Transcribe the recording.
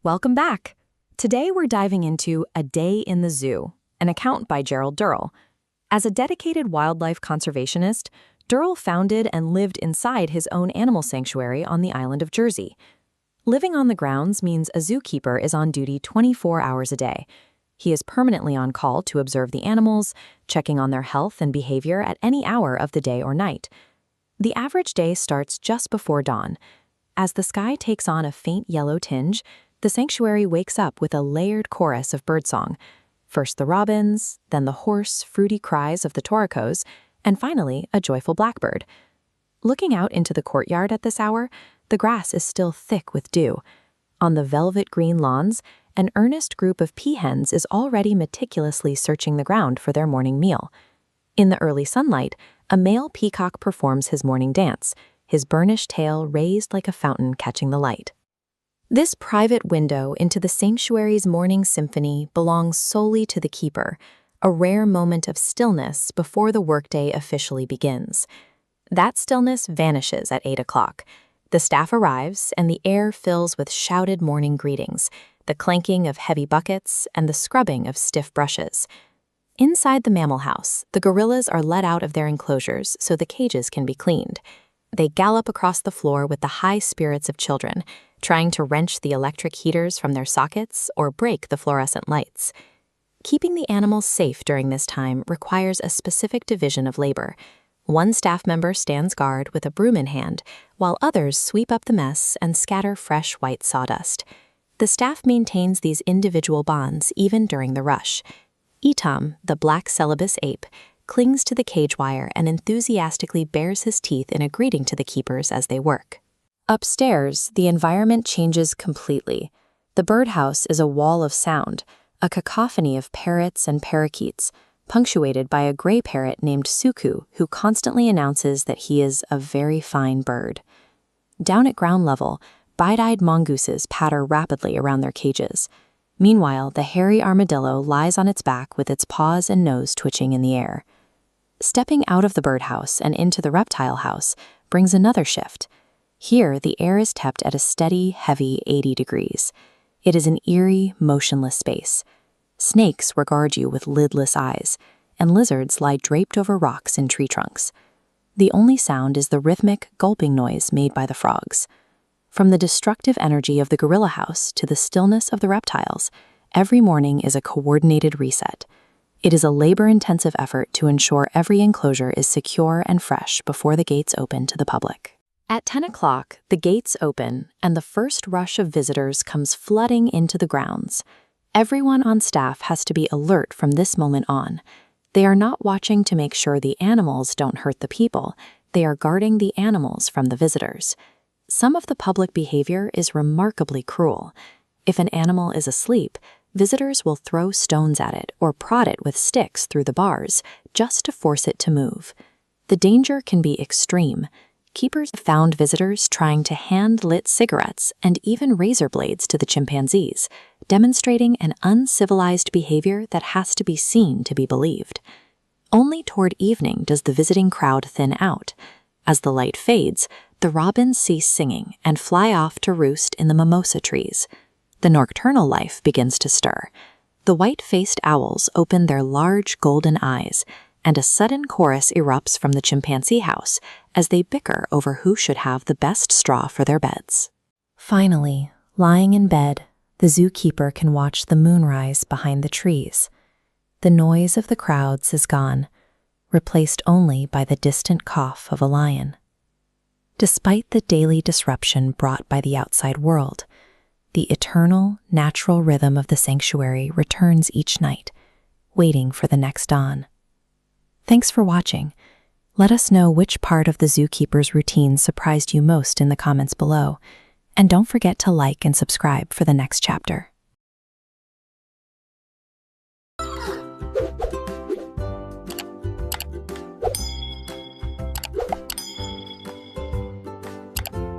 Welcome back. Today we're diving into A Day in the Zoo, an account by Gerald Durrell. As a dedicated wildlife conservationist, Durrell founded and lived inside his own animal sanctuary on the island of Jersey. Living on the grounds means a zookeeper is on duty 24 hours a day. He is permanently on call to observe the animals, checking on their health and behavior at any hour of the day or night. The average day starts just before dawn. As the sky takes on a faint yellow tinge, the sanctuary wakes up with a layered chorus of birdsong. First the robins, then the hoarse, fruity cries of the touracos, and finally a joyful blackbird. Looking out into the courtyard at this hour, the grass is still thick with dew. On the velvet green lawns, an earnest group of peahens is already meticulously searching the ground for their morning meal. In the early sunlight, a male peacock performs his morning dance, his burnished tail raised like a fountain catching the light. This private window into the sanctuary's morning symphony belongs solely to the keeper, a rare moment of stillness before the workday officially begins. That stillness vanishes at 8 o'clock. The staff arrives, and the air fills with shouted morning greetings, the clanking of heavy buckets, and the scrubbing of stiff brushes. Inside the mammal house, the gorillas are let out of their enclosures so the cages can be cleaned. They gallop across the floor with the high spirits of children, trying to wrench the electric heaters from their sockets or break the fluorescent lights. Keeping the animals safe during this time requires a specific division of labor. One staff member stands guard with a broom in hand, while others sweep up the mess and scatter fresh white sawdust. The staff maintains these individual bonds even during the rush. Etam, the black celibus ape, clings to the cage wire and enthusiastically bares his teeth in a greeting to the keepers as they work. Upstairs, the environment changes completely. The birdhouse is a wall of sound, a cacophony of parrots and parakeets, punctuated by a gray parrot named Suku, who constantly announces that he is a very fine bird. Down at ground level, bright-eyed mongooses patter rapidly around their cages. Meanwhile, the hairy armadillo lies on its back with its paws and nose twitching in the air. Stepping out of the birdhouse and into the reptile house brings another shift. Here, the air is kept at a steady, heavy 80 degrees. It is an eerie, motionless space. Snakes regard you with lidless eyes, and lizards lie draped over rocks in tree trunks. The only sound is the rhythmic, gulping noise made by the frogs. From the destructive energy of the gorilla house to the stillness of the reptiles, every morning is a coordinated reset. It is a labor-intensive effort to ensure every enclosure is secure and fresh before the gates open to the public. At 10 o'clock, the gates open, and the first rush of visitors comes flooding into the grounds. Everyone on staff has to be alert from this moment on. They are not watching to make sure the animals don't hurt the people. They are guarding the animals from the visitors. Some of the public behavior is remarkably cruel. If an animal is asleep, visitors will throw stones at it or prod it with sticks through the bars just to force it to move. The danger can be extreme. Keepers found visitors trying to hand-lit cigarettes and even razor blades to the chimpanzees, demonstrating an uncivilized behavior that has to be seen to be believed. Only toward evening does the visiting crowd thin out. As the light fades, the robins cease singing and fly off to roost in the mimosa trees. The nocturnal life begins to stir. The white-faced owls open their large golden eyes, and a sudden chorus erupts from the chimpanzee house as they bicker over who should have the best straw for their beds. Finally, lying in bed, the zookeeper can watch the moonrise behind the trees. The noise of the crowds is gone, replaced only by the distant cough of a lion. Despite the daily disruption brought by the outside world, the eternal, natural rhythm of the sanctuary returns each night, waiting for the next dawn. Thanks for watching. Let us know which part of the zookeeper's routine surprised you most in the comments below, and don't forget to like and subscribe for the next chapter.